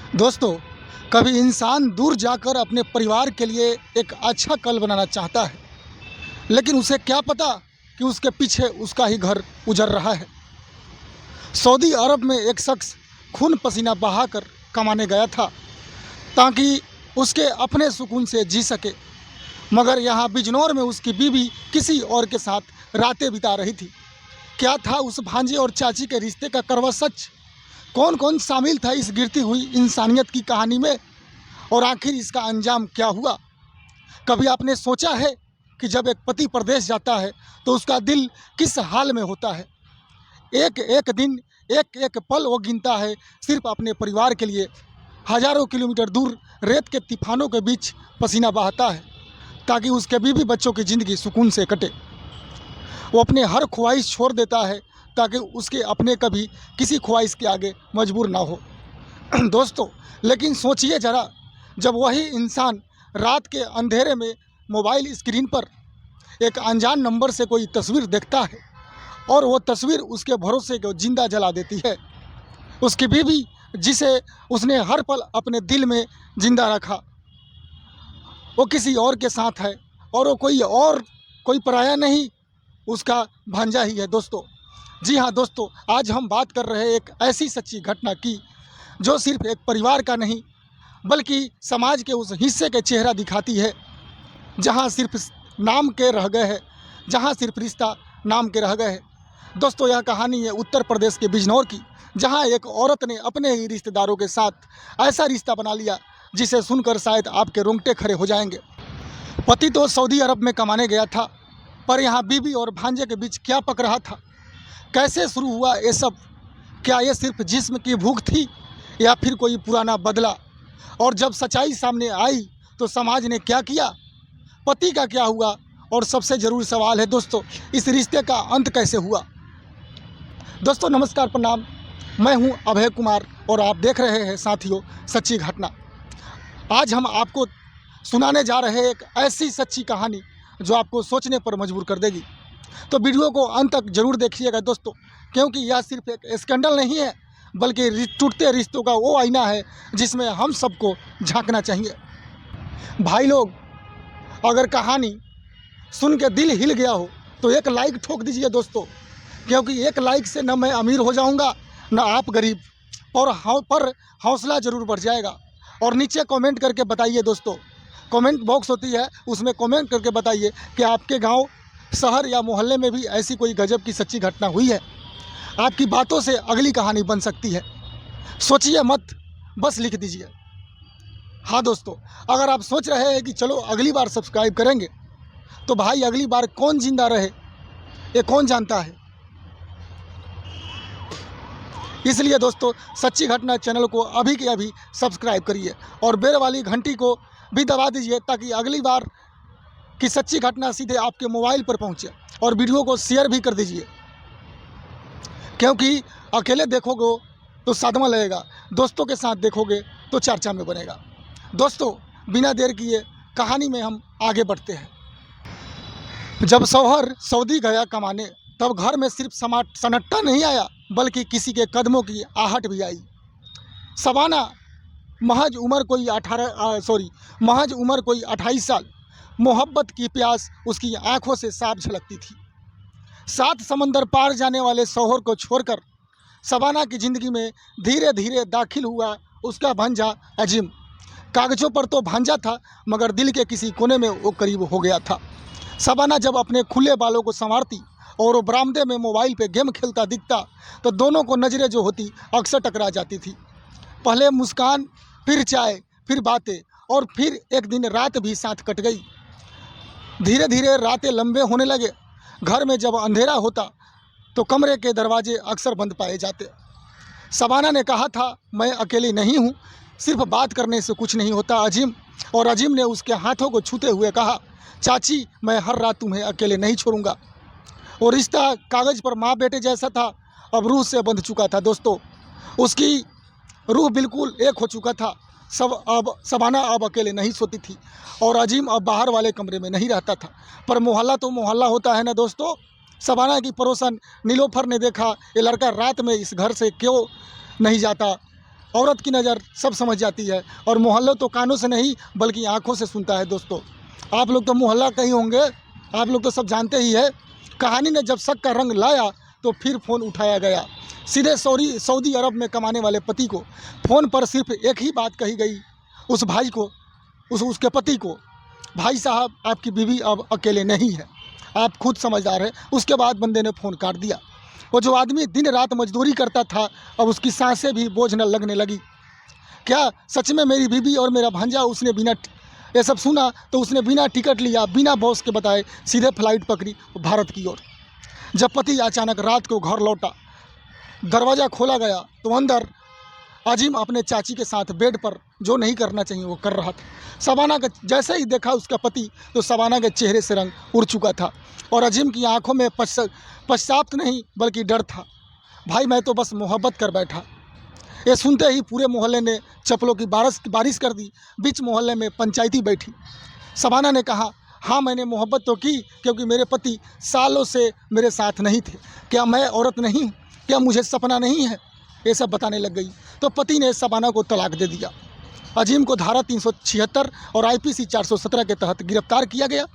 दोस्तों, कभी इंसान दूर जाकर अपने परिवार के लिए एक अच्छा कल बनाना चाहता है, लेकिन उसे क्या पता कि उसके पीछे उसका ही घर उजड़ रहा है। सऊदी अरब में एक शख्स खून पसीना बहाकर कमाने गया था ताकि उसके अपने सुकून से जी सके, मगर यहाँ बिजनौर में उसकी बीवी किसी और के साथ रातें बिता रही थी। क्या था उस भांजे और चाची के रिश्ते का कड़वा सच? कौन कौन शामिल था इस गिरती हुई इंसानियत की कहानी में, और आखिर इसका अंजाम क्या हुआ? कभी आपने सोचा है कि जब एक पति परदेश जाता है तो उसका दिल किस हाल में होता है? एक एक दिन, एक एक पल वो गिनता है सिर्फ अपने परिवार के लिए। हजारों किलोमीटर दूर रेत के तूफानों के बीच पसीना बहाता है ताकि उसके बीवी बच्चों की ज़िंदगी सुकून से कटे। वो अपने हर ख्वाहिश छोड़ देता है ताकि उसके अपने कभी किसी ख्वाहिश के आगे मजबूर ना हो। दोस्तों, लेकिन सोचिए ज़रा, जब वही इंसान रात के अंधेरे में मोबाइल स्क्रीन पर एक अनजान नंबर से कोई तस्वीर देखता है और वो तस्वीर उसके भरोसे को जिंदा जला देती है। उसकी बीवी, जिसे उसने हर पल अपने दिल में जिंदा रखा, वो किसी और के साथ है, और वो कोई पराया नहीं, उसका भांजा ही है। दोस्तों, जी हाँ दोस्तों, आज हम बात कर रहे हैं एक ऐसी सच्ची घटना की जो सिर्फ एक परिवार का नहीं बल्कि समाज के उस हिस्से के चेहरा दिखाती है जहाँ सिर्फ नाम के रह गए हैं, जहाँ सिर्फ रिश्ता नाम के रह गए हैं। दोस्तों, यह कहानी है उत्तर प्रदेश के बिजनौर की, जहाँ एक औरत ने अपने ही रिश्तेदारों के साथ ऐसा रिश्ता बना लिया जिसे सुनकर शायद आपके रोंगटे खड़े हो जाएंगे। पति तो सऊदी अरब में कमाने गया था, पर यहाँ बीवी और भांजे के बीच क्या पक रहा था? कैसे शुरू हुआ ये सब? क्या ये सिर्फ जिस्म की भूख थी या फिर कोई पुराना बदला? और जब सच्चाई सामने आई तो समाज ने क्या किया? पति का क्या हुआ? और सबसे ज़रूरी सवाल है दोस्तों, इस रिश्ते का अंत कैसे हुआ? दोस्तों नमस्कार, प्रणाम। मैं हूं अभय कुमार और आप देख रहे हैं साथियों सच्ची घटना। आज हम आपको सुनाने जा रहे हैं एक ऐसी सच्ची कहानी जो आपको सोचने पर मजबूर कर देगी। तो वीडियो को अंत तक जरूर देखिएगा दोस्तों, क्योंकि यह सिर्फ एक स्कैंडल नहीं है बल्कि टूटते रिश्तों का वो आईना है जिसमें हम सबको झांकना चाहिए। भाई लोग, अगर कहानी सुन के दिल हिल गया हो तो एक लाइक ठोक दीजिए दोस्तों, क्योंकि एक लाइक से न मैं अमीर हो जाऊंगा न आप गरीब, पर हौसला ज़रूर बढ़ जाएगा। और नीचे कमेंट करके बताइए दोस्तों, कमेंट बॉक्स होती है उसमें कमेंट करके बताइए कि आपके गांव, शहर या मोहल्ले में भी ऐसी कोई गजब की सच्ची घटना हुई है। आपकी बातों से अगली कहानी बन सकती है। सोचिए मत, बस लिख दीजिए। हाँ दोस्तों, अगर आप सोच रहे हैं कि चलो अगली बार सब्सक्राइब करेंगे, तो भाई अगली बार कौन जिंदा रहे ये कौन जानता है। इसलिए दोस्तों, सच्ची घटना चैनल को अभी के अभी सब्सक्राइब करिए और बेल वाली घंटी को भी दबा दीजिए ताकि अगली बार की सच्ची घटना सीधे आपके मोबाइल पर पहुंचे। और वीडियो को शेयर भी कर दीजिए, क्योंकि अकेले देखोगे तो सदमा लगेगा, दोस्तों के साथ देखोगे तो चर्चा में बनेगा। दोस्तों, बिना देर किए कहानी में हम आगे बढ़ते हैं। जब शौहर सऊदी गया कमाने, तब घर में सिर्फ सन्नाटा नहीं आया बल्कि किसी के कदमों की आहट भी आई। शबाना, महज उम्र कोई 28 साल, मोहब्बत की प्यास उसकी आंखों से साफ झलकती थी। 7 समंदर पार जाने वाले शौहर को छोड़कर शबाना की ज़िंदगी में धीरे धीरे दाखिल हुआ उसका भांजा अजीम। कागज़ों पर तो भांजा था, मगर दिल के किसी कोने में वो करीब हो गया था। शबाना जब अपने खुले बालों को संवारती और वो बरामदे में मोबाइल पे गेम खेलता दिखता तो दोनों को नज़रें जो होती अक्सर टकरा जाती थी। पहले मुस्कान, फिर चाय, फिर बातें, और फिर एक दिन रात भी साथ कट गई। धीरे धीरे रातें लंबे होने लगे। घर में जब अंधेरा होता तो कमरे के दरवाजे अक्सर बंद पाए जाते। शबाना ने कहा था, मैं अकेली नहीं हूँ, सिर्फ बात करने से कुछ नहीं होता अजीम। और अजीम ने उसके हाथों को छूते हुए कहा, चाची, मैं हर रात तुम्हें अकेले नहीं छोड़ूंगा। और रिश्ता कागज़ पर माँ बेटे जैसा था, अब रूह से बंध चुका था दोस्तों। उसकी रूह बिल्कुल एक हो चुका था। शबाना अब अकेले नहीं सोती थी और अजीम अब बाहर वाले कमरे में नहीं रहता था। पर मोहल्ला तो मोहल्ला होता है ना दोस्तों। शबाना की पड़ोसन नीलोफर ने देखा, ये लड़का रात में इस घर से क्यों नहीं जाता, औरत की नज़र सब समझ जाती है, और मोहल्ला तो कानों से नहीं बल्कि आँखों से सुनता है। दोस्तों, आप लोग तो मोहल्ला कहीं होंगे, आप लोग तो सब जानते ही है। कहानी ने जब शक का रंग लाया तो फिर फ़ोन उठाया गया। सीधे सऊदी अरब में कमाने वाले पति को फ़ोन पर सिर्फ एक ही बात कही गई, उस भाई को, उसके पति को, भाई साहब आपकी बीवी अब अकेले नहीं है, आप खुद समझदार हैं। उसके बाद बंदे ने फ़ोन काट दिया। वो जो आदमी दिन रात मजदूरी करता था, अब उसकी सांसें भी बोझ न लगने लगी। क्या सच में मेरी बीवी और मेरा भांजा, उसने बिना ये सब सुना तो उसने बिना टिकट लिया, बिना बॉस के बताए सीधे फ्लाइट पकड़ी भारत की ओर। जब पति अचानक रात को घर लौटा, दरवाज़ा खोला गया तो अंदर अजीम अपने चाची के साथ बेड पर जो नहीं करना चाहिए वो कर रहा था। शबाना का जैसे ही देखा उसका पति तो शबाना के चेहरे से रंग उड़ चुका था और अजीम की आंखों में पश्चाताप नहीं बल्कि डर था। भाई मैं तो बस मोहब्बत कर बैठा। ये सुनते ही पूरे मोहल्ले ने चप्पलों की बारिश कर दी। बीच मोहल्ले में पंचायती बैठी। शबाना ने कहा, हाँ मैंने मोहब्बत तो की क्योंकि मेरे पति सालों से मेरे साथ नहीं थे। क्या मैं औरत नहीं हूँ? क्या मुझे सपना नहीं है? ये सब बताने लग गई तो पति ने शबाना को तलाक दे दिया। अजीम को धारा 376 और IPC 417 के तहत गिरफ्तार किया गया।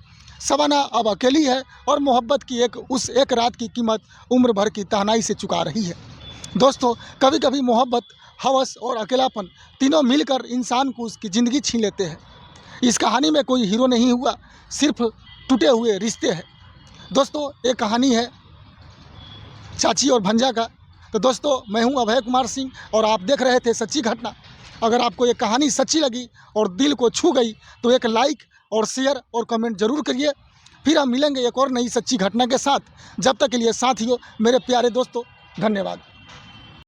शबाना अब अकेली है और मोहब्बत की उस एक रात की कीमत उम्र भर की तहनाई से चुका रही है। दोस्तों, कभी कभी मोहब्बत, हवस और अकेलापन तीनों मिलकर इंसान को उसकी ज़िंदगी छीन लेते हैं। इस कहानी में कोई हीरो नहीं हुआ, सिर्फ टूटे हुए रिश्ते हैं। दोस्तों, एक कहानी है चाची और भंजा का। तो दोस्तों, मैं हूं अभय कुमार सिंह और आप देख रहे थे सच्ची घटना। अगर आपको ये कहानी सच्ची लगी और दिल को छू गई तो एक लाइक और शेयर और कमेंट ज़रूर करिए। फिर हम मिलेंगे एक और नई सच्ची घटना के साथ। जब तक के लिए साथियों, मेरे प्यारे दोस्तों, धन्यवाद।